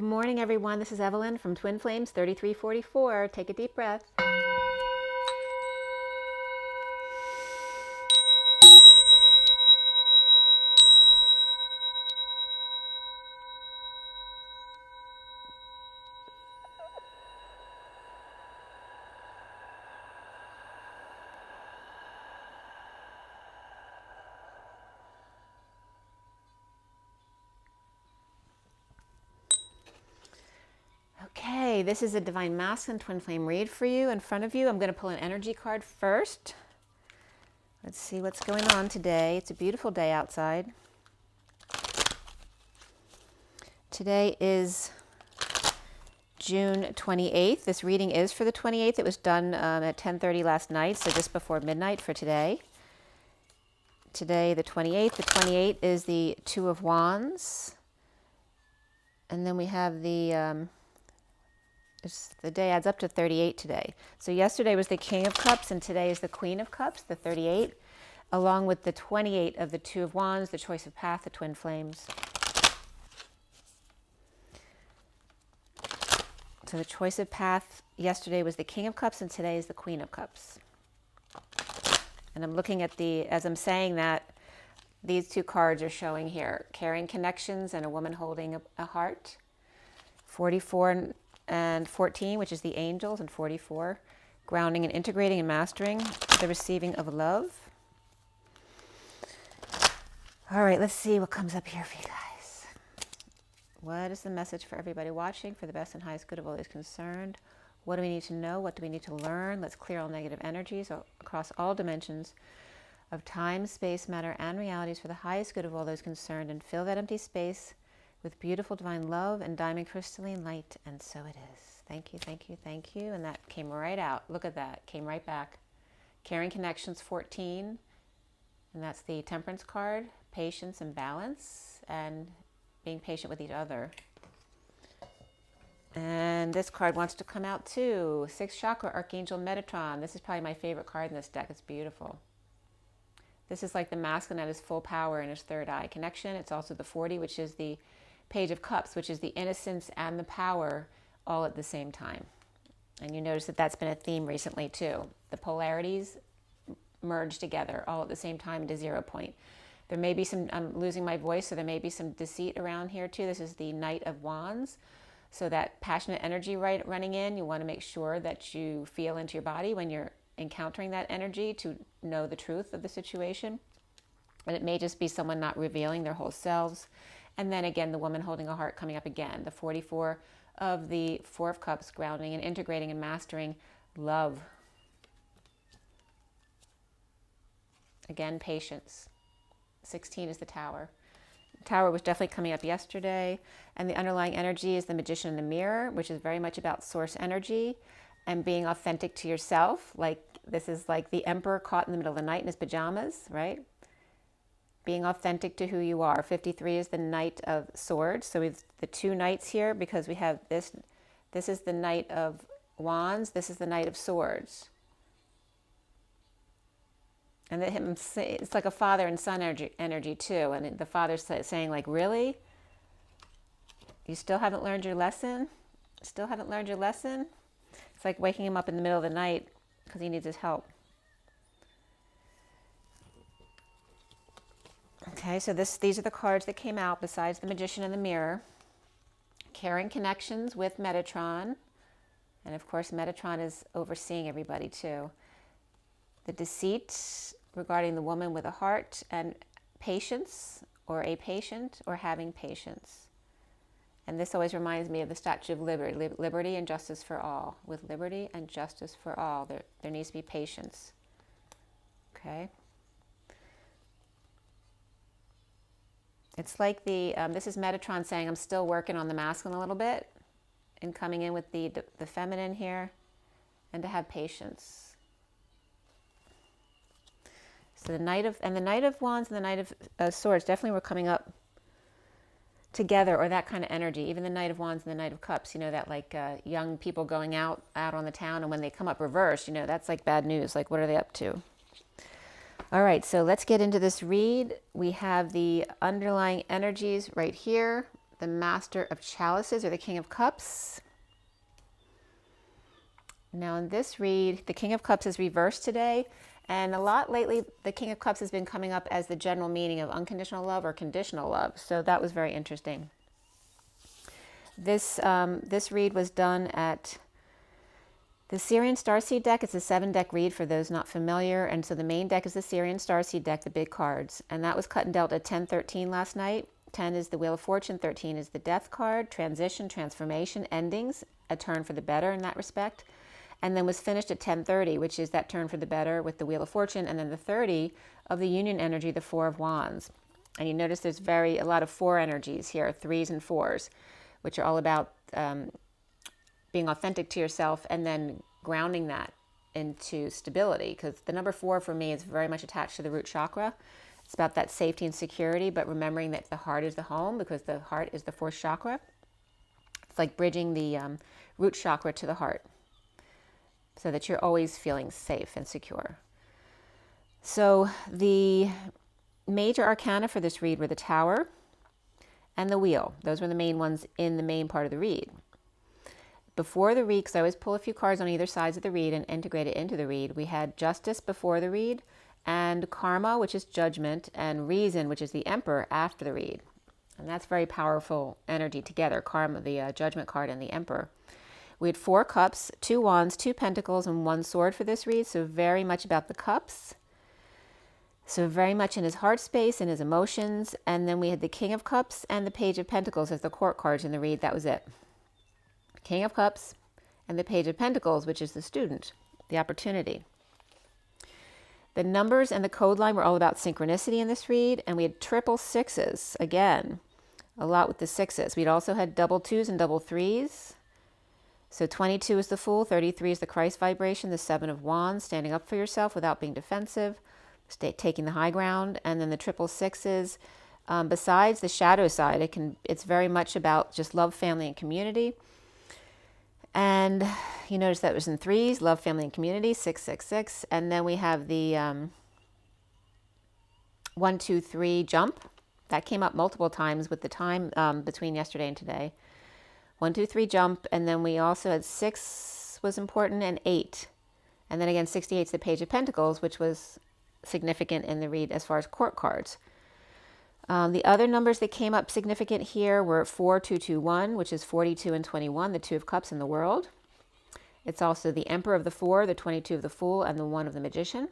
Good morning, everyone. This is Evelyn from Twin Flames 3344. Take a deep breath. Okay, this is a Divine Masculine Twin Flame read for you. In front of you, I'm going to pull an energy card first. Let's see what's going on today. It's a beautiful day outside. Today is June 28th. This reading is for the 28th. It was done at 10:30 last night, so just before midnight for today. Today, the 28th. The 28 is the Two of Wands. And then we have the day adds up to 38 today. So yesterday was the King of Cups, and today is the Queen of Cups, the 38, along with the 28 of the Two of Wands, the choice of path, the Twin Flames. So the choice of path yesterday was the King of Cups, and today is the Queen of Cups. And I'm looking at as I'm saying that, these two cards are showing here, carrying connections and a woman holding a heart. 44 and 14, which is the angels, and 44, grounding and integrating and mastering the receiving of love. All right, let's see what comes up here for you guys. What is the message for everybody watching for the best and highest good of all those concerned? What do we need to know? What do we need to learn? Let's clear all negative energies across all dimensions of time, space, matter, and realities for the highest good of all those concerned, and fill that empty space with beautiful divine love and diamond crystalline light, and so it is. Thank you, thank you, thank you. And that came right out. Look at that. Came right back. Carrying connections 14, and that's the Temperance card. Patience and balance, and being patient with each other. And this card wants to come out too. 6th chakra, Archangel Metatron. This is probably my favorite card in this deck. It's beautiful. This is like the masculine at his full power in his third eye connection. It's also the 40, which is the Page of Cups, which is the innocence and the power all at the same time. And you notice that that's been a theme recently too. The polarities merge together all at the same time into 0 point. There may be some, I'm losing my voice, so there may be some deceit around here too. This is the Knight of Wands. So that passionate energy running in, you want to make sure that you feel into your body when you're encountering that energy to know the truth of the situation. And it may just be someone not revealing their whole selves. And then again, the woman holding a heart coming up again. The 44 of the Four of Cups, grounding and integrating and mastering love. Again, patience. 16 is the Tower. The Tower was definitely coming up yesterday. And the underlying energy is the Magician in the Mirror, which is very much about source energy and being authentic to yourself. Like this is like the Emperor caught in the middle of the night in his pajamas, right? Being authentic to who you are. 53 is the Knight of Swords. So we've the two knights here because we have this. This is the Knight of Wands. This is the Knight of Swords. And it's like a father and son energy too. And the father's saying like, really? You still haven't learned your lesson? Still haven't learned your lesson? It's like waking him up in the middle of the night because he needs his help. Okay, so these are the cards that came out besides the Magician in the Mirror. Carrying connections with Metatron. And of course, Metatron is overseeing everybody too. The deceit regarding the woman with a heart, and patience, or a patient, or having patience. And this always reminds me of the Statue of Liberty, liberty and justice for all. With liberty and justice for all, there needs to be patience. Okay? It's like this is Metatron saying, I'm still working on the masculine a little bit, and coming in with the feminine here, and to have patience. So the Knight of Wands and the Knight of Swords definitely were coming up together, or that kind of energy. Even the Knight of Wands and the Knight of Cups, you know, that like young people going out on the town, and when they come up reversed, you know, that's like bad news. Like, what are they up to? All right, so let's get into this read. We have the underlying energies right here. the Master of Chalices, or the King of Cups. Now in this read, the King of Cups is reversed today, and a lot lately the King of Cups has been coming up as the general meaning of unconditional love or conditional love, so that was very interesting. This read was done at the SIRIAN Starseed deck. It's a 7-deck read for those not familiar, and so the main deck is the SIRIAN Starseed deck, the big cards, and that was cut and dealt at 10:13 last night. 10 is the Wheel of Fortune, 13 is the Death card, transition, transformation, endings, a turn for the better in that respect, and then was finished at 10:30, which is that turn for the better with the Wheel of Fortune, and then the 30 of the Union energy, the Four of Wands. And you notice there's a lot of 4 energies here, 3s and 4s, which are all about being authentic to yourself and then grounding that into stability, because the number 4 for me is very much attached to the root chakra. It's about that safety and security, but remembering that the heart is the home, because the heart is the 4th chakra. It's like bridging the root chakra to the heart so that you're always feeling safe and secure. So the major arcana for this read were the Tower and the Wheel. Those were the main ones in the main part of the read. Before the read, because I always pull a few cards on either sides of the read and integrate it into the read, we had Justice before the read, and Karma, which is Judgment, and Reason, which is the Emperor, after the read. And that's very powerful energy together, Karma, the Judgment card, and the Emperor. We had 4 cups, 2 wands, 2 pentacles, and 1 sword for this read, so very much about the cups. So very much in his heart space and his emotions. And then we had the King of Cups and the Page of Pentacles as the court cards in the read. That was it. King of Cups and the Page of Pentacles, which is the student, the opportunity. The numbers and the code line were all about synchronicity in this read, and we had triple 6s, again, a lot with the 6s. We'd also had double 2s and double 3s. So 22 is the Fool, 33 is the Christ vibration, the 7 of Wands, standing up for yourself without being defensive, taking the high ground, and then the triple 6s. Besides the shadow side, it's very much about just love, family, and community. And you notice that was in 3s, love, family, and community, 666. And then we have the 1, 2, 3 jump. That came up multiple times with the time between yesterday and today. 1, 2, 3 jump. And then we also had 6 was important, and 8. And then again, 68 is the Page of Pentacles, which was significant in the read as far as court cards. The other numbers that came up significant here were 4, 2, 2, 1, which is 42 and 21, the 2 of Cups in the World. It's also the Emperor of the 4, the 22 of the Fool, and the 1 of the Magician.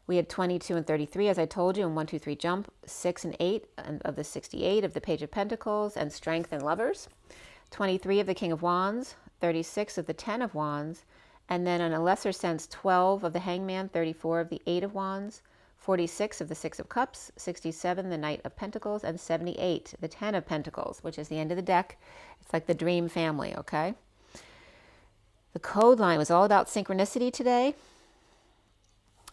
We had 22 and 33, as I told you, and 1, 2, 3 jump, 6 and 8 of the 68 of the Page of Pentacles, and Strength and Lovers. 23 of the King of Wands, 36 of the 10 of Wands, and then in a lesser sense, 12 of the Hangman, 34 of the 8 of Wands, 46 of the 6 of Cups, 67 the Knight of Pentacles, and 78 the 10 of Pentacles, which is the end of the deck. It's like the dream family, okay? The code line was all about synchronicity today.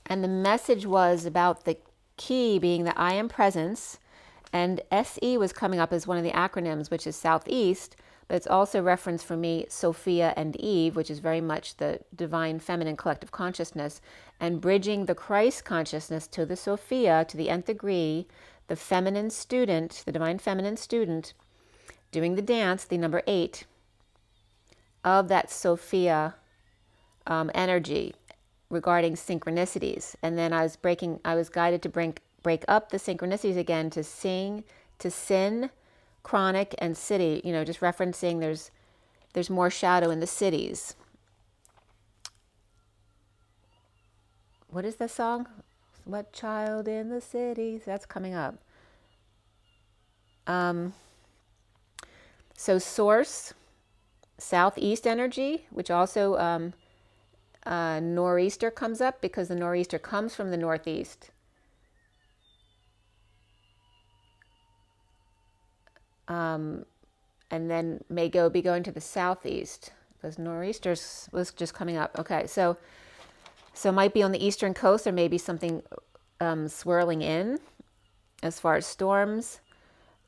And the message was about the key being the I am presence. And SE was coming up as one of the acronyms, which is Southeast. But it's also referenced for me, Sophia and Eve, which is very much the divine feminine collective consciousness, and bridging the Christ consciousness to the Sophia to the nth degree, the feminine student, the divine feminine student, doing the dance, the number 8, of that Sophia energy regarding synchronicities. And then I was guided to break up the synchronicities again, to sing, to sin, chronic, and city, just referencing there's more shadow in the cities. What is the song? What child in the cities? That's coming up. So source, southeast energy, which also nor'easter comes up because the nor'easter comes from the northeast. And then may be going to the southeast because nor'easters was just coming up. Okay, so it might be on the eastern coast. There may be something swirling in as far as storms.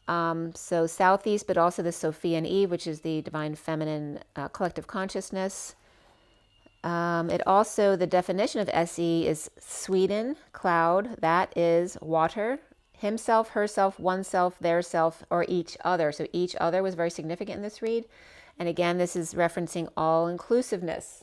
So southeast, but also the Sophia and Eve, which is the divine feminine collective consciousness. It also, the definition of SE is Sweden, cloud, that is water, himself, herself, oneself, their self, or each other. So each other was very significant in this read. And again, this is referencing all inclusiveness,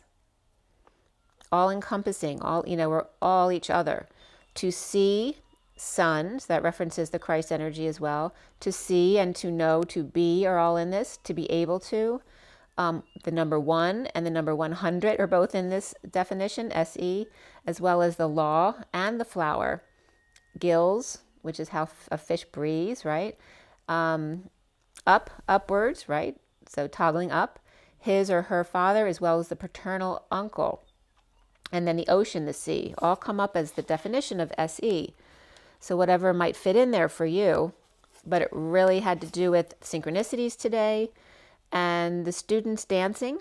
all encompassing, all, we're all each other. To see, sun, so that references the Christ energy as well. To see and to know, to be are all in this, to be able to. The number 1 and the number 100 are both in this definition, SE, as well as the law and the flower. Gills, which is how a fish breathes, right? Upwards, right? So toggling up. His or her father, as well as the paternal uncle. And then the ocean, the sea, all come up as the definition of SE. So whatever might fit in there for you, but it really had to do with synchronicities today and the students dancing.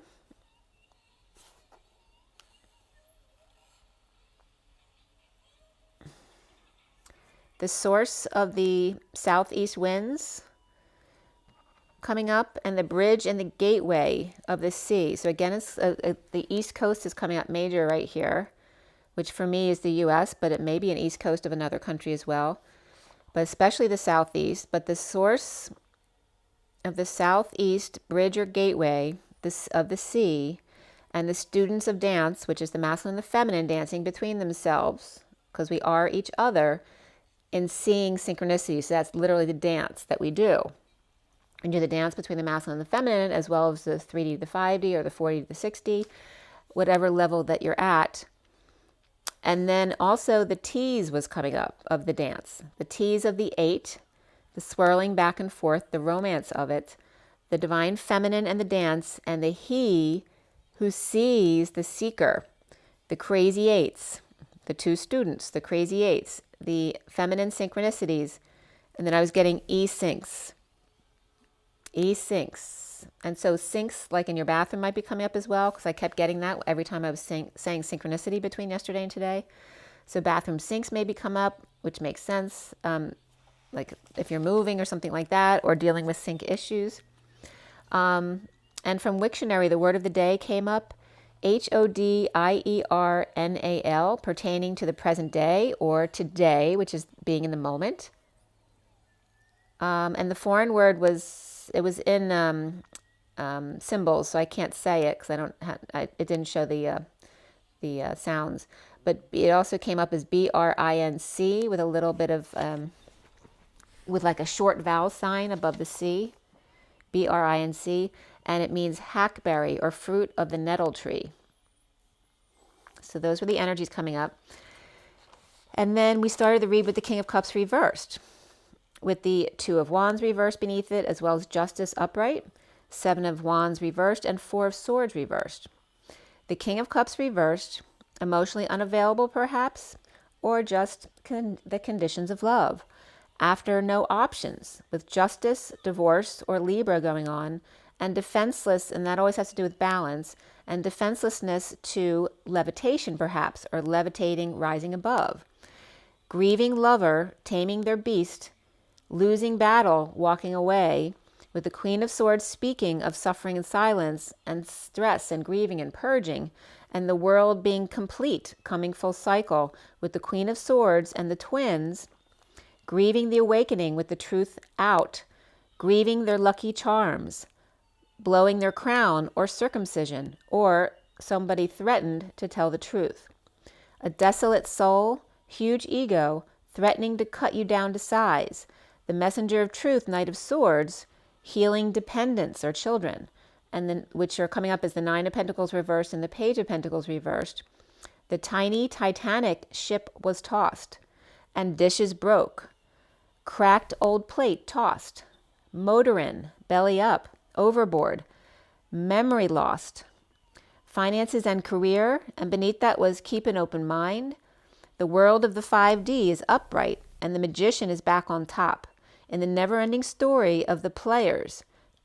The source of the southeast winds coming up, and the bridge and the gateway of the sea. So again, it's the East Coast is coming up major right here, which for me is the U.S., but it may be an East Coast of another country as well, but especially the Southeast. But the source of the Southeast bridge or gateway of the sea, and the students of dance, which is the masculine and the feminine dancing between themselves, because we are each other in seeing synchronicity. So that's literally the dance that we do. And do the dance between the masculine and the feminine, as well as the 3D to the 5D or the 40 to the 60, whatever level that you're at. And then also the T's was coming up of the dance. The T's of the 8, the swirling back and forth, the romance of it, the divine feminine and the dance, and the he who sees the seeker, the crazy 8s, the 2 students, the crazy 8s, the feminine synchronicities, and then I was getting E-syncs. E-syncs. And so syncs, like in your bathroom, might be coming up as well, because I kept getting that every time I was saying synchronicity between yesterday and today. So bathroom sinks maybe come up, which makes sense, like if you're moving or something like that, or dealing with sink issues. And from Wiktionary, the word of the day came up, HODIERNAL, pertaining to the present day or today, which is being in the moment. And the foreign word was in symbols, so I can't say it because it didn't show the sounds. But it also came up as BRINC with a little bit of with like a short vowel sign above the C, BRINC, and it means hackberry or fruit of the nettle tree. So those were the energies coming up. And then we started the read with the King of Cups reversed, with the 2 of Wands reversed beneath it, as well as Justice upright, 7 of Wands reversed, and 4 of Swords reversed. The King of Cups reversed, emotionally unavailable perhaps, or just the conditions of love. After no options, with Justice, divorce, or Libra going on, and defenseless, and that always has to do with balance, and defenselessness to levitation perhaps, or levitating, rising above. Grieving lover, taming their beast, losing battle, walking away, with the Queen of Swords speaking of suffering and silence and stress and grieving and purging, and the world being complete, coming full cycle, with the Queen of Swords and the twins, grieving the awakening with the truth out, grieving their lucky charms, blowing their crown or circumcision, or somebody threatened to tell the truth. A desolate soul, huge ego, threatening to cut you down to size, the messenger of truth, Knight of Swords, healing dependents or children, and then which are coming up as the 9 of Pentacles reversed and the Page of Pentacles reversed. The tiny Titanic ship was tossed, and dishes broke. Cracked old plate tossed. Motorin, belly up, overboard. Memory lost. Finances and career, and beneath that was keep an open mind. The world of the 5D is upright, and the magician is back on top. In the never-ending story of the players,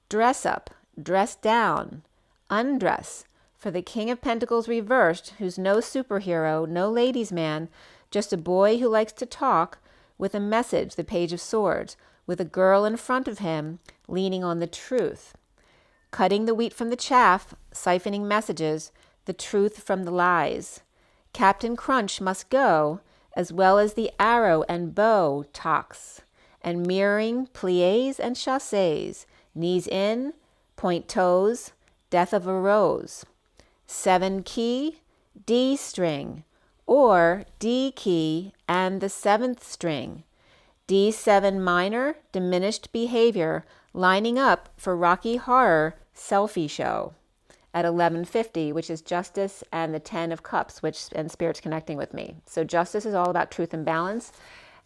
dress up, dress down, undress, for the King of Pentacles reversed, who's no superhero, no ladies' man, just a boy who likes to talk, with a message, the Page of Swords, with a girl in front of him, leaning on the truth. Cutting the wheat from the chaff, siphoning messages, the truth from the lies. Captain Crunch must go, as well as the arrow and bow talks, and mirroring plies and chassés, knees in, point toes, death of a rose, 7 key, D string, or D key and the 7th string, D7 minor, diminished behavior, lining up for Rocky Horror selfie show at 11:50, which is Justice and the 10 of Cups, and Spirit's connecting with me. So Justice is all about truth and balance,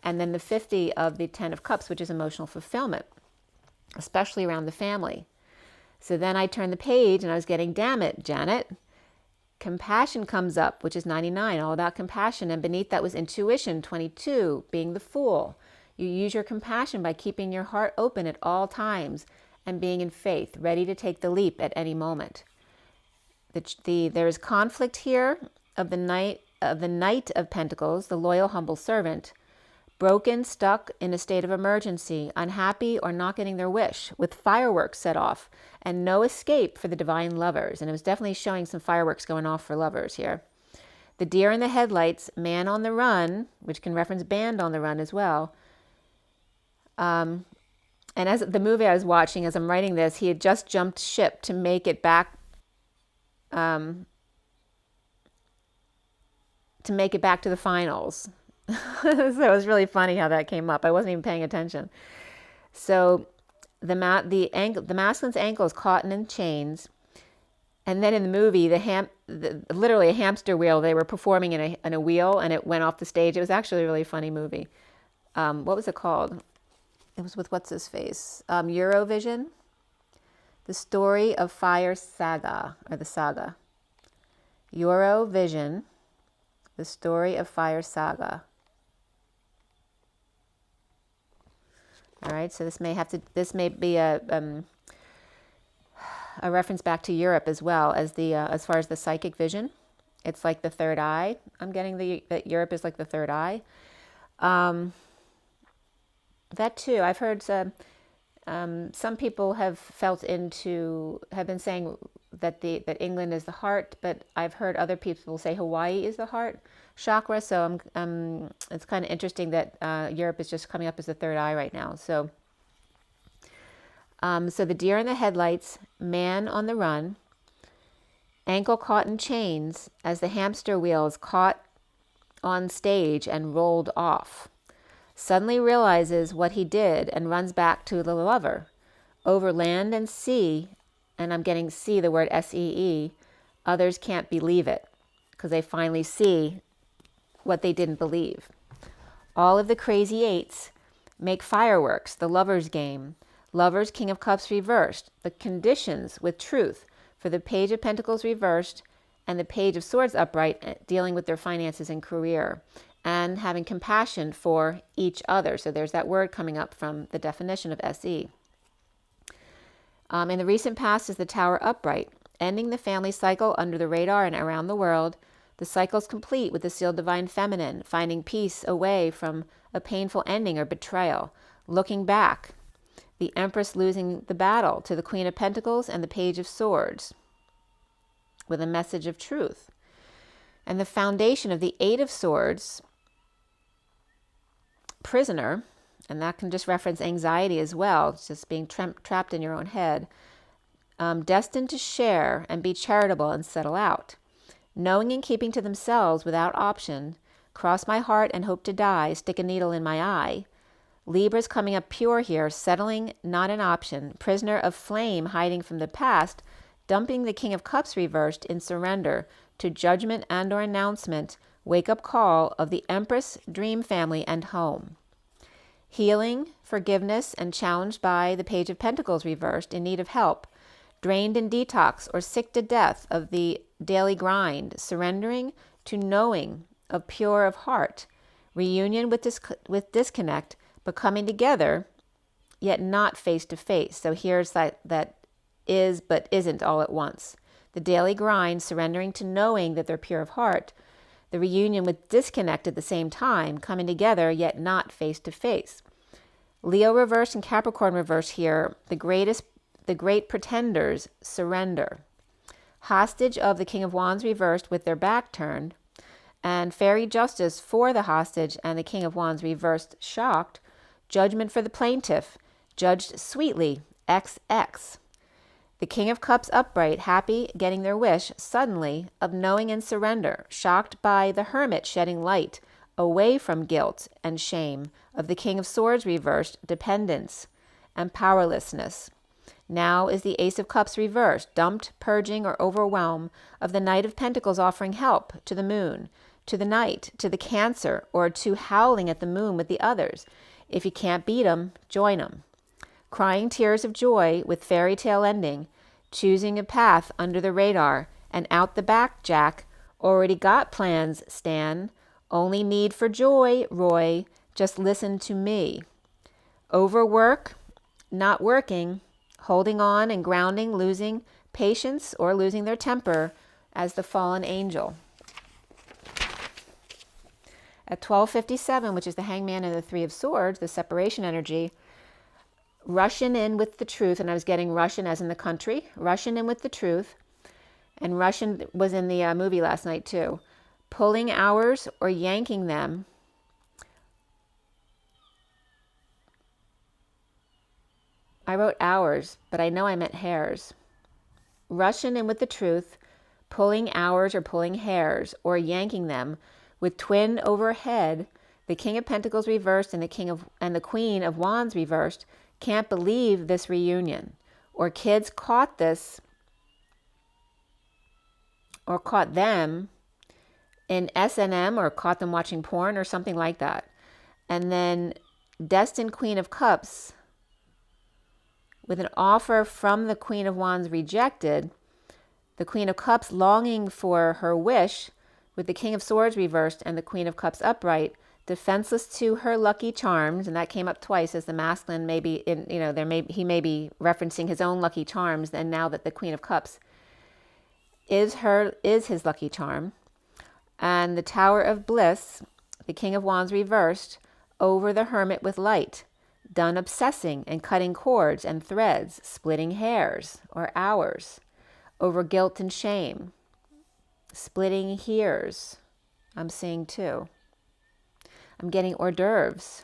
and then the 50 of the 10 of Cups, which is emotional fulfillment, especially around the family. So then I turned the page and I was getting, damn it, Janet. Compassion comes up, which is 99, all about compassion, and beneath that was intuition, 22, being the Fool. You use your compassion by keeping your heart open at all times and being in faith, ready to take the leap at any moment. There is conflict here of the Knight of Pentacles, the loyal, humble servant, broken, stuck in a state of emergency, unhappy or not getting their wish, with fireworks set off and no escape for the divine lovers. And it was definitely showing some fireworks going off for lovers here. The deer in the headlights, man on the run, which can reference band on the run as well. And as the movie I was watching, as I'm writing this, he had just jumped ship to make it back to the finals. So it was really funny how that came up. I wasn't even paying attention. So the masculine's ankle is caught in chains, and then in the movie, literally a hamster wheel. They were performing in a wheel, and it went off the stage. It was actually a really funny movie. What was it called? It was with what's his face? Eurovision. The Story of Fire Saga, or the Saga. Eurovision, The Story of Fire Saga. All right, so this may be a reference back to Europe as well as far as the psychic vision. It's like the third eye. I'm getting that Europe is like the third eye. That too, I've heard some people have been saying that England is the heart, but I've heard other people say Hawaii is the heart chakra. So it's kind of interesting that Europe is just coming up as the third eye right now. So the deer in the headlights, man on the run, ankle caught in chains as the hamster wheel is caught on stage and rolled off. Suddenly realizes what he did and runs back to the lover. Over land and sea, and I'm getting see the word S-E-E, others can't believe it because they finally see what they didn't believe. All of the crazy eights make fireworks, the lover's game. Lovers, King of Cups reversed, the conditions with truth for the Page of Pentacles reversed and the Page of Swords upright, dealing with their finances and career, and having compassion for each other. So there's that word coming up from the definition of SE. In the recent past is the Tower upright, ending the family cycle under the radar and around the world. The cycle's complete with the sealed divine feminine, finding peace away from a painful ending or betrayal. Looking back, the Empress losing the battle to the Queen of Pentacles and the Page of Swords with a message of truth. And the foundation of the Eight of Swords, prisoner, and that can just reference anxiety as well. It's just being trapped in your own head. Destined to share and be charitable and settle out. Knowing and keeping to themselves without option. Cross my heart and hope to die. Stick a needle in my eye. Libra's coming up pure here. Settling, not an option. Prisoner of flame hiding from the past. Dumping the King of Cups reversed in surrender to judgment and or announcement. Wake-up call of the Empress, dream family, and home. Healing, forgiveness, and challenged by the Page of Pentacles reversed, in need of help. Drained in detox or sick to death of the daily grind. Surrendering to knowing of pure of heart. Reunion with disconnect, but coming together, yet not face to face. So here's that is but isn't all at once. The daily grind, surrendering to knowing that they're pure of heart. The reunion with disconnect at the same time, coming together yet not face to face. Leo reverse and Capricorn reverse here. The great pretenders surrender. Hostage of the King of Wands reversed with their back turned, And fairy justice for the hostage and the King of Wands reversed, shocked. Judgment for the plaintiff, judged sweetly, XX. The King of Cups upright, happy, getting their wish, suddenly, of knowing and surrender, shocked by the Hermit shedding light, away from guilt and shame, of the King of Swords reversed, dependence and powerlessness. Now is the Ace of Cups reversed, dumped, purging, or overwhelm, of the Knight of Pentacles offering help to the moon, to the night, to the Cancer, or to howling at the moon with the others. If you can't beat 'em, join 'em. Crying tears of joy with fairy tale ending, choosing a path under the radar, and out the back, Jack. Already got plans, Stan. Only need for joy, Roy. Just listen to me. Overwork, not working, holding on and grounding, losing patience or losing their temper as the fallen angel. At 12:57, which is the Hangman and the Three of Swords, the separation energy, rushing in with the truth, and I was getting Russian as in the country, rushing in with the truth, and Russian was in the movie last night too, pulling hours or yanking them. I wrote hours, but I know I meant hairs. Rushing in with the truth, pulling hours or pulling hairs, or yanking them, with twin overhead, the King of Pentacles reversed and the Queen of Wands reversed. Can't believe this reunion. Or kids caught this, or caught them in S&M, or caught them watching porn or something like that. And then destined Queen of Cups with an offer from the Queen of Wands rejected, the Queen of Cups longing for her wish with the King of Swords reversed and the Queen of Cups upright, defenseless to her lucky charms, and that came up twice as the masculine may be in, he may be referencing his own lucky charms, and now that the Queen of Cups is his lucky charm. And the Tower of Bliss, the King of Wands reversed, over the Hermit with light, done obsessing and cutting cords and threads, splitting hairs or hours, over guilt and shame, splitting hairs. I'm seeing too. I'm getting hors d'oeuvres.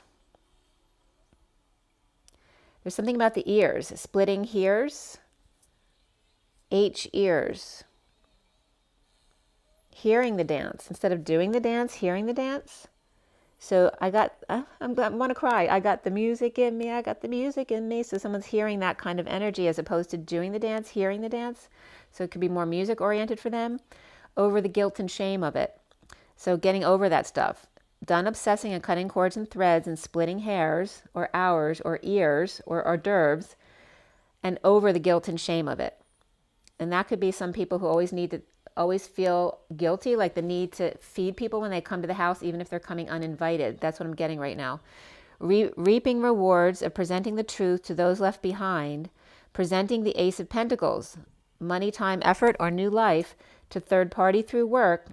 There's something about the ears. Splitting hairs. Ears. Hearing the dance. Instead of doing the dance, hearing the dance. So I want to cry. I got the music in me. I got the music in me. So someone's hearing that kind of energy as opposed to doing the dance, hearing the dance. So it could be more music oriented for them. Over the guilt and shame of it. So getting over that stuff. Done obsessing and cutting cords and threads and splitting hairs or hours or ears or hors d'oeuvres, and over the guilt and shame of it. And that could be some people who always feel guilty, like the need to feed people when they come to the house, even if they're coming uninvited. That's what I'm getting right now. Reaping rewards of presenting the truth to those left behind, presenting the Ace of Pentacles, money, time, effort, or new life to third party through work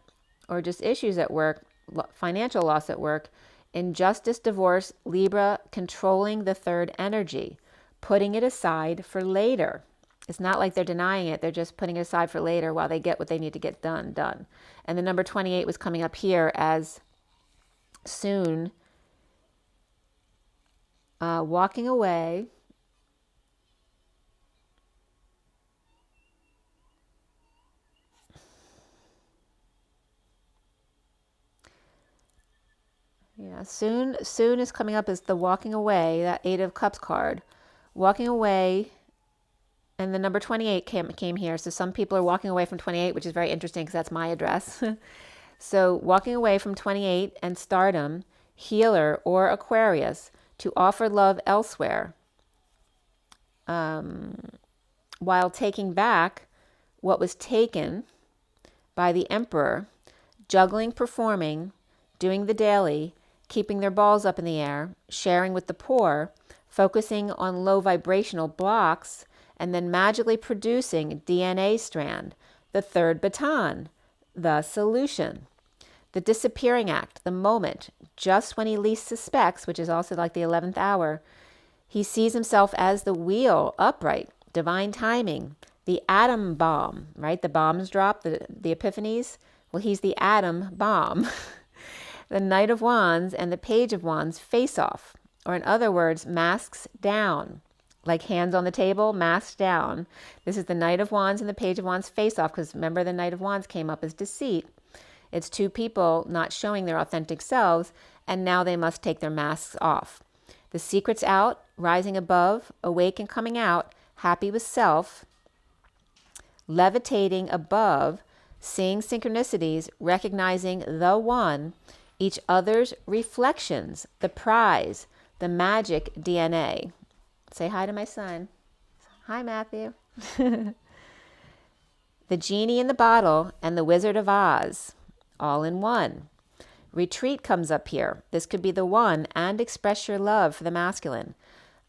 or just issues at work, financial loss at work, injustice, divorce, Libra, controlling the third energy, putting it aside for later. It's not like they're denying it. They're just putting it aside for later while they get what they need to get done. And the number 28 was coming up here as soon, walking away. Yeah, soon is coming up as the walking away, that Eight of Cups card. Walking away, and the number 28 came here. So some people are walking away from 28, which is very interesting because that's my address. So walking away from 28 and stardom, healer or Aquarius, to offer love elsewhere, while taking back what was taken by the Emperor, juggling, performing, doing the daily, keeping their balls up in the air, sharing with the poor, focusing on low vibrational blocks, and then magically producing DNA strand, the third baton, the solution, the disappearing act, the moment, just when he least suspects, which is also like the 11th hour, he sees himself as the wheel, upright, divine timing, the atom bomb, right? The bombs drop, the epiphanies, Well, he's the atom bomb. The Knight of Wands and the Page of Wands face off, or in other words, masks down. Like hands on the table, masks down. This is the Knight of Wands and the Page of Wands face off, because remember the Knight of Wands came up as deceit. It's two people not showing their authentic selves, and now they must take their masks off. The secret's out, rising above, awake and coming out, happy with self, levitating above, seeing synchronicities, recognizing the one, each other's reflections, the prize, the magic DNA. Say hi to my son. Hi, Matthew. The Genie in the Bottle and the Wizard of Oz, all in one. Retreat comes up here. This could be the one, and express your love for the masculine.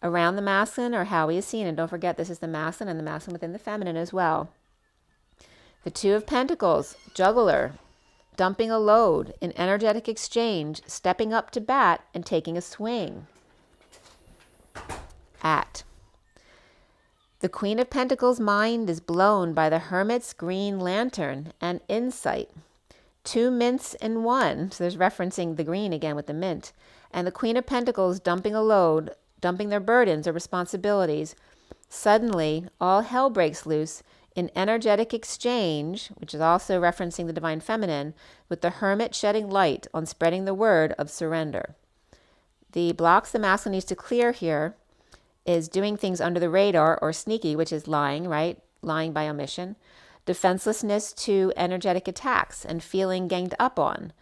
Around the masculine, or how he is seen. And don't forget, this is the masculine and the masculine within the feminine as well. The Two of Pentacles, juggler, dumping a load, in energetic exchange, stepping up to bat and taking a swing. At. The Queen of Pentacles' mind is blown by the Hermit's green lantern and insight. Two mints in one, so there's referencing the green again with the mint. And the Queen of Pentacles dumping a load, dumping their burdens or responsibilities. Suddenly, all hell breaks loose in energetic exchange, which is also referencing the Divine Feminine, with the Hermit shedding light on spreading the word of surrender. The blocks the masculine needs to clear here is doing things under the radar or sneaky, which is lying, right? Lying by omission. Defenselessness to energetic attacks and feeling ganged up on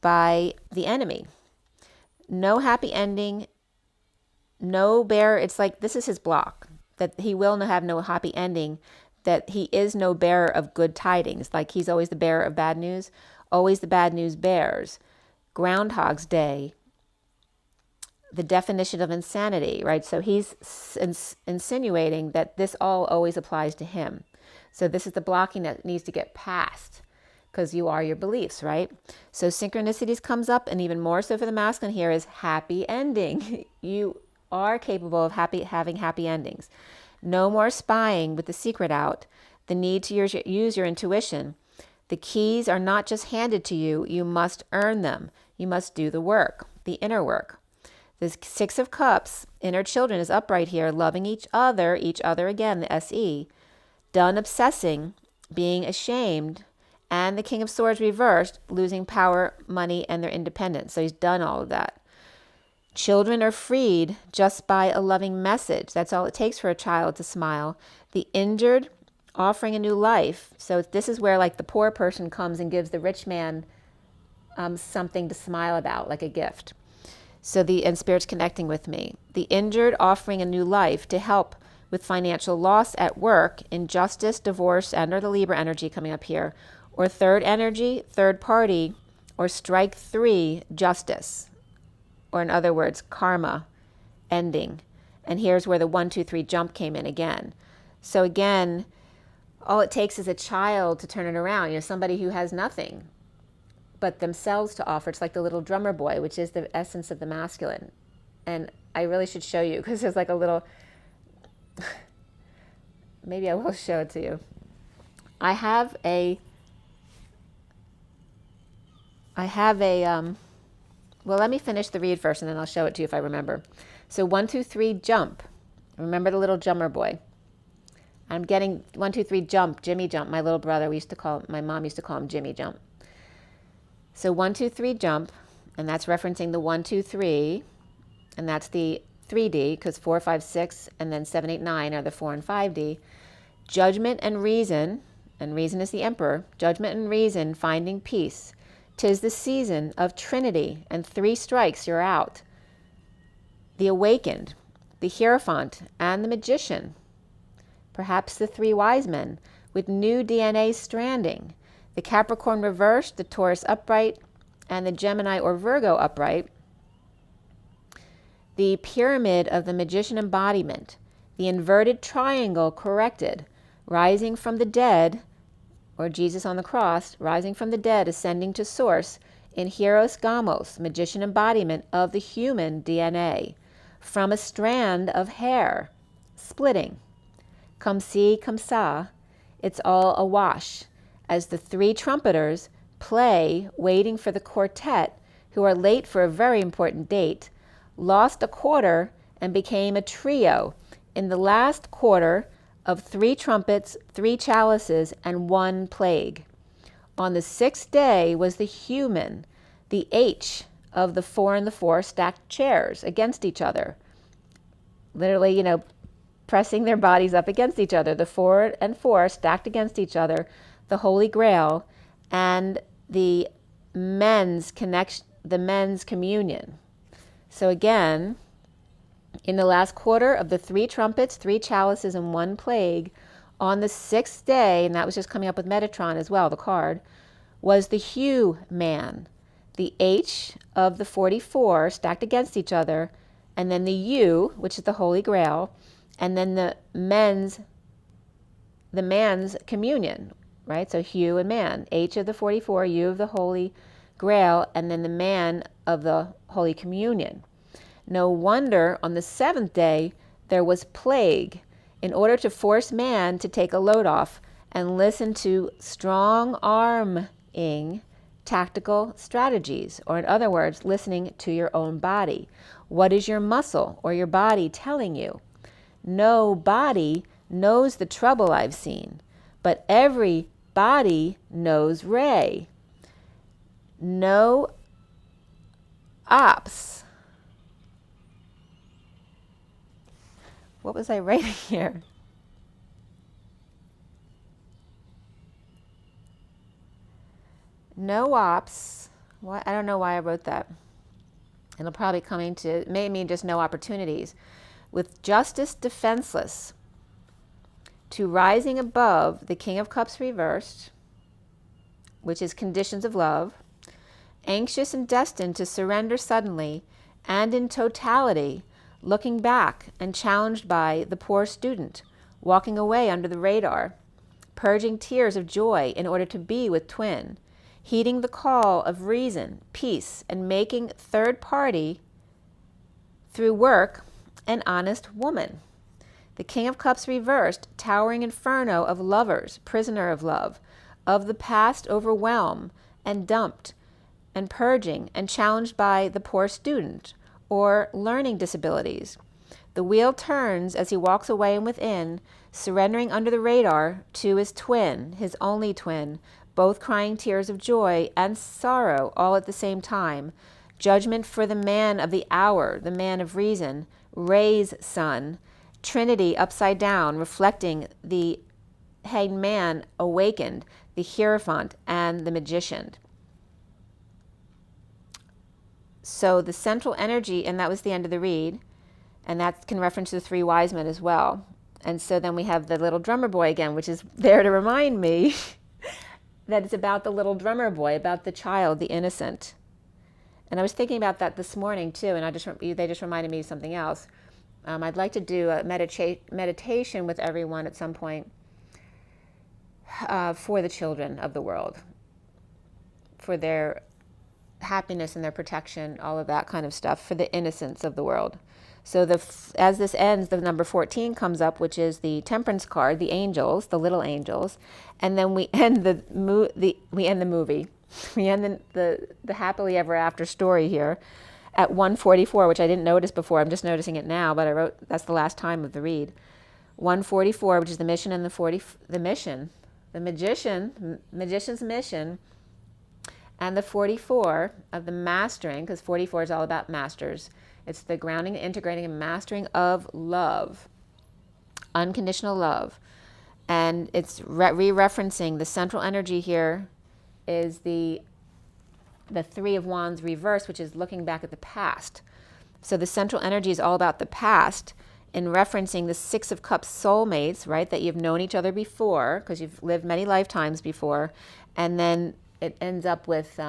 by the enemy. No happy ending, no bearer. It's like this is his block, that he will have no happy ending, that he is no bearer of good tidings. Like he's always the bearer of bad news, always the bad news bears. Groundhog's Day, the definition of insanity, right? So he's insinuating that this all always applies to him. So this is the blocking that needs to get past, because you are your beliefs, right? So synchronicities comes up, and even more so for the masculine here is happy ending. You are capable of having happy endings. No more spying with the secret out. The need to use your intuition. The keys are not just handed to you. You must earn them. You must do the work, the inner work. The Six of Cups, inner children, is upright here, loving each other again, the SE. Done obsessing, being ashamed, and the King of Swords reversed, losing power, money, and their independence. So he's done all of that. Children are freed just by a loving message. That's all it takes for a child to smile. The injured, offering a new life. So this is where like the poor person comes and gives the rich man something to smile about, like a gift. So and Spirit's connecting with me. The injured offering a new life to help with financial loss at work, injustice, divorce, and or the Libra energy coming up here, or third energy, third party, or strike three, justice, or in other words, karma, ending. And here's where the 1, 2, 3 jump came in again. So again, all it takes is a child to turn it around, somebody who has nothing but themselves to offer. It's like the little drummer boy, which is the essence of the masculine. And I really should show you, because there's like a little... Maybe I will show it to you. I have a well, let me finish the read first and then I'll show it to you if I remember. So 1, 2, 3 jump. Remember the little drummer boy. I'm getting 1, 2, 3 jump, Jimmy jump. My little brother, my mom used to call him Jimmy jump. So 1, 2, 3 jump, and that's referencing the 1, 2, 3, and that's the 3D, because 4, 5, 6, and then 7, 8, 9 are the 4 and 5D. Judgment and reason is the emperor. Judgment and reason, finding peace. 'Tis the season of Trinity, and 3 strikes, you're out. The awakened, the Hierophant, and the magician. Perhaps the 3 wise men, with new DNA stranding. The Capricorn reversed, the Taurus upright, and the Gemini or Virgo upright. The pyramid of the magician embodiment, the inverted triangle corrected, rising from the dead, or Jesus on the cross, rising from the dead, ascending to source, in Hieros Gamos, magician embodiment of the human DNA, from a strand of hair, splitting. Come see, come sa, it's all a wash, as the 3 trumpeters play waiting for the quartet, who are late for a very important date, lost a quarter and became a trio in the last quarter of 3 trumpets, 3 chalices, and 1 plague. On the 6th day was the human, the H of the 4 and the 4 stacked chairs against each other. Literally, pressing their bodies up against each other, the 4 and 4 stacked against each other, the Holy Grail, and the men's connection, the men's communion. So again, in the last quarter of the 3 trumpets, 3 chalices, and 1 plague, on the 6th day, and that was just coming up with Metatron as well, the card, was the Hugh man, the H of the 44 stacked against each other, and then the U, which is the Holy Grail, and then the man's communion, right? So Hugh and man, H of the 44, U of the Holy Grail, and then the man of the Holy Communion. No wonder on the 7th day there was plague, in order to force man to take a load off and listen to strong-arming tactical strategies, or in other words, listening to your own body. What is your muscle or your body telling you? No body knows the trouble I've seen, but every body knows Ray. No ops. What was I writing here? No ops. What? I don't know why I wrote that. It'll probably made me just no opportunities. With justice defenseless, to rising above the King of Cups reversed, which is conditions of love, anxious and destined to surrender suddenly and in totality, looking back and challenged by the poor student, walking away under the radar, purging tears of joy in order to be with twin, heeding the call of reason, peace, and making third party through work an honest woman. The King of Cups reversed, towering inferno of lovers, prisoner of love, of the past overwhelmed and dumped and purging and challenged by the poor student or learning disabilities. The wheel turns as he walks away and within, surrendering under the radar to his twin, his only twin, both crying tears of joy and sorrow all at the same time. Judgment for the man of the hour, the man of reason, Ray's son, Trinity upside down, reflecting the hanged man awakened, the Hierophant, and the magician. So the central energy, and that was the end of the read, and that can reference the 3 wise men as well. And so then we have the little drummer boy again, which is there to remind me that it's about the little drummer boy, about the child, the innocent. And I was thinking about that this morning too, and they just reminded me of something else. I'd like to do a meditation with everyone at some point for the children of the world, for their happiness and their protection, all of that kind of stuff, for the innocence of the world. So as this ends, the number 14 comes up, which is the Temperance card, the angels, the little angels, and then we end the movie. We end the happily ever after story here at 144, which I didn't notice before. I'm just noticing it now, but I wrote that's the last time of the read. 144, which is the mission, and the magician's mission, and the 44 of the mastering, because 44 is all about masters. It's the grounding, integrating, and mastering of love, unconditional love. And it's re-referencing the central energy here is the 3 of Wands reverse, which is looking back at the past. So the central energy is all about the past, in referencing the 6 of Cups soulmates, right, that you've known each other before, because you've lived many lifetimes before. And then it ends up with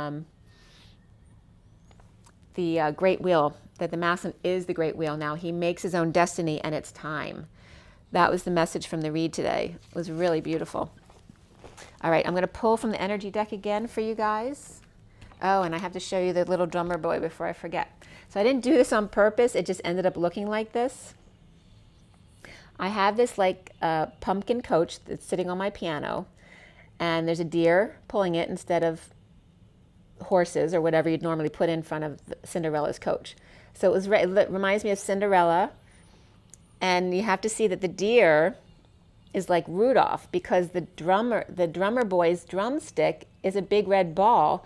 the Great Wheel, that the masculine is the Great Wheel now. He makes his own destiny, and it's time. That was the message from the read today. It was really beautiful. All right, I'm going to pull from the energy deck again for you guys. Oh, and I have to show you the little drummer boy before I forget. So I didn't do this on purpose. It just ended up looking like this. I have this like pumpkin coach that's sitting on my piano, and there's a deer pulling it instead of horses or whatever you'd normally put in front of Cinderella's coach. So it reminds me of Cinderella. And you have to see that the deer is like Rudolph, because the drummer boy's drumstick is a big red ball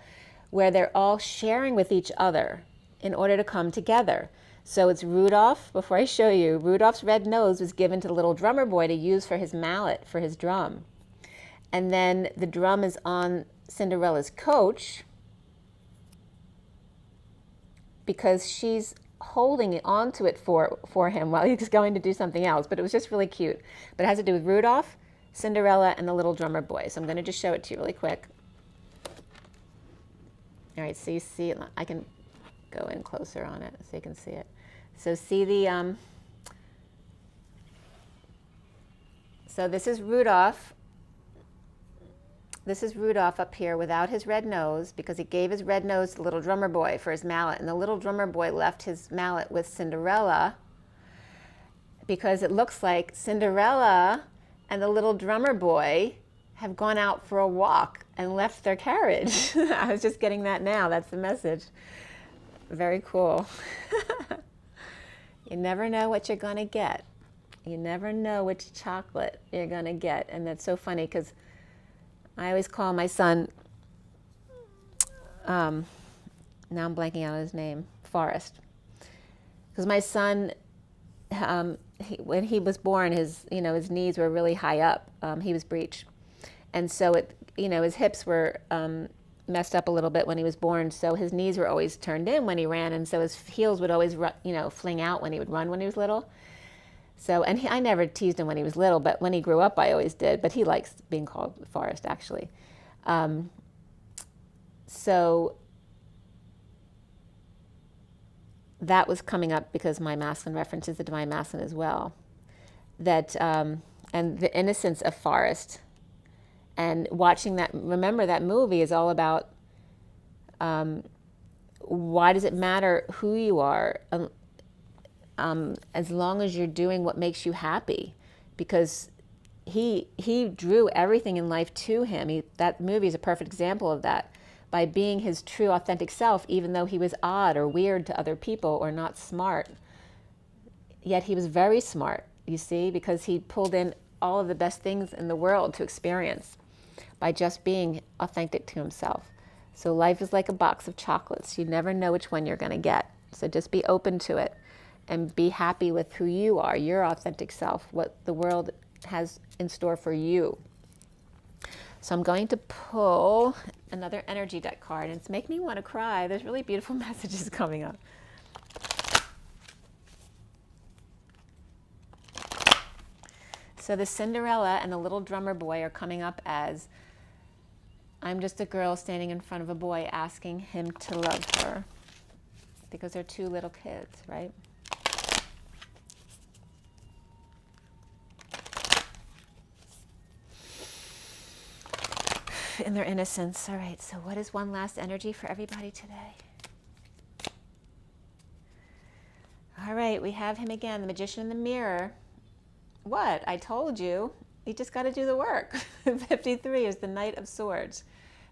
where they're all sharing with each other in order to come together. So it's Rudolph. Before I show you, Rudolph's red nose was given to the little drummer boy to use for his mallet, for his drum. And then the drum is on Cinderella's coach because she's holding onto it for him while he's going to do something else. But it was just really cute. But it has to do with Rudolph, Cinderella, and the little drummer boy. So I'm going to just show it to you really quick. All right, so you see it. I can go in closer on it so you can see it. So see the, so this is Rudolph. This is Rudolph up here without his red nose, because he gave his red nose to the little drummer boy for his mallet. And the little drummer boy left his mallet with Cinderella, because it looks like Cinderella and the little drummer boy have gone out for a walk and left their carriage. I was just getting that now. That's the message. Very cool. You never know what you're going to get. You never know which chocolate you're going to get. And that's so funny, because I always call my son, now I'm blanking out on his name, Forrest. Because my son, when he was born, his knees were really high up. He was breech. And so his hips were messed up a little bit when he was born. So his knees were always turned in when he ran. And so his heels would always, fling out when he would run when he was little. So, and I never teased him when he was little, but when he grew up, I always did. But he likes being called Forrest, actually. So that was coming up because my masculine references the divine masculine as well. That and the innocence of Forrest, and watching that. Remember, that movie is all about why does it matter who you are? As long as you're doing what makes you happy, because he drew everything in life to him. That movie is a perfect example of that, by being his true authentic self, even though he was odd or weird to other people or not smart. Yet he was very smart, you see, because he pulled in all of the best things in the world to experience by just being authentic to himself. So life is like a box of chocolates. You never know which one you're going to get. So just be open to it. And be happy with who you are, your authentic self, what the world has in store for you. So I'm going to pull another energy deck card, and it's making me want to cry. There's really beautiful messages coming up. So the Cinderella and the little drummer boy are coming up as, I'm just a girl standing in front of a boy asking him to love her. Because they're two little kids, right? In their innocence. All right, so what is one last energy for everybody today? All right, we have him again, the magician in the mirror. What? I told you. You just got to do the work. 53 is the Knight of Swords,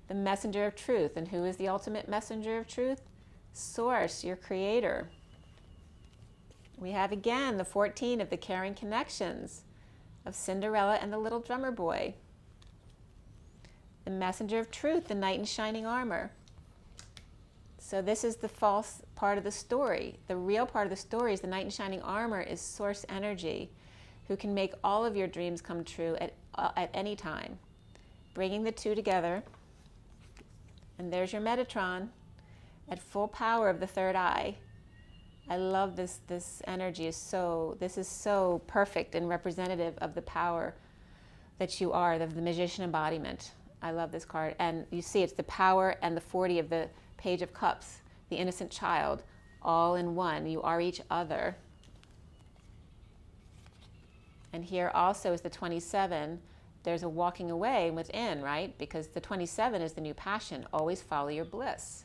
the messenger of truth. And who is the ultimate messenger of truth? Source, your creator. We have again the 14 of the caring connections of Cinderella and the little drummer boy. The messenger of truth, the knight in shining armor. So this is the false part of the story. The real part of the story is the knight in shining armor is source energy, who can make all of your dreams come true at any time. Bringing the two together. And there's your Metatron at full power of the third eye. I love this energy. This is so perfect and representative of the power that you are, the magician embodiment. I love this card. And you see it's the power and the 40 of the Page of Cups, the innocent child, all in one. You are each other. And here also is the 27. There's a walking away within, right? Because the 27 is the new passion. Always follow your bliss.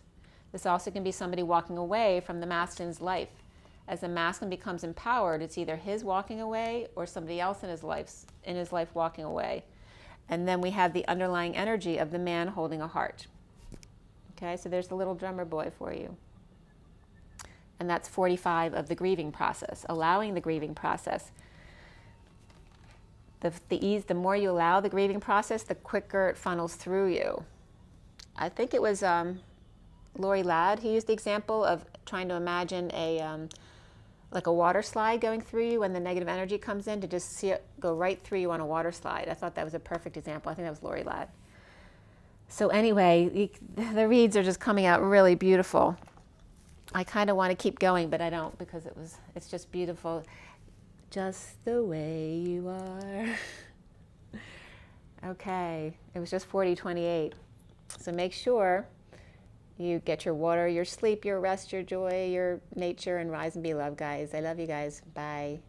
This also can be somebody walking away from the masculine's life. As the masculine becomes empowered, it's either his walking away or somebody else in his life walking away. And then we have the underlying energy of the man holding a heart. Okay, so there's the little drummer boy for you. And that's 45 of the grieving process, allowing the grieving process. The more you allow the grieving process, the quicker it funnels through you. I think it was Lori Ladd who used the example of trying to imagine like a water slide going through you when the negative energy comes in, to just see it go right through you on a water slide. I thought that was a perfect example. I think that was Lori Ladd. So anyway, the reads are just coming out really beautiful. I kind of want to keep going, but I don't, because it's just beautiful. Just the way you are. Okay, it was just 4028. So make sure you get your water, your sleep, your rest, your joy, your nature, and rise and be loved, guys. I love you guys. Bye.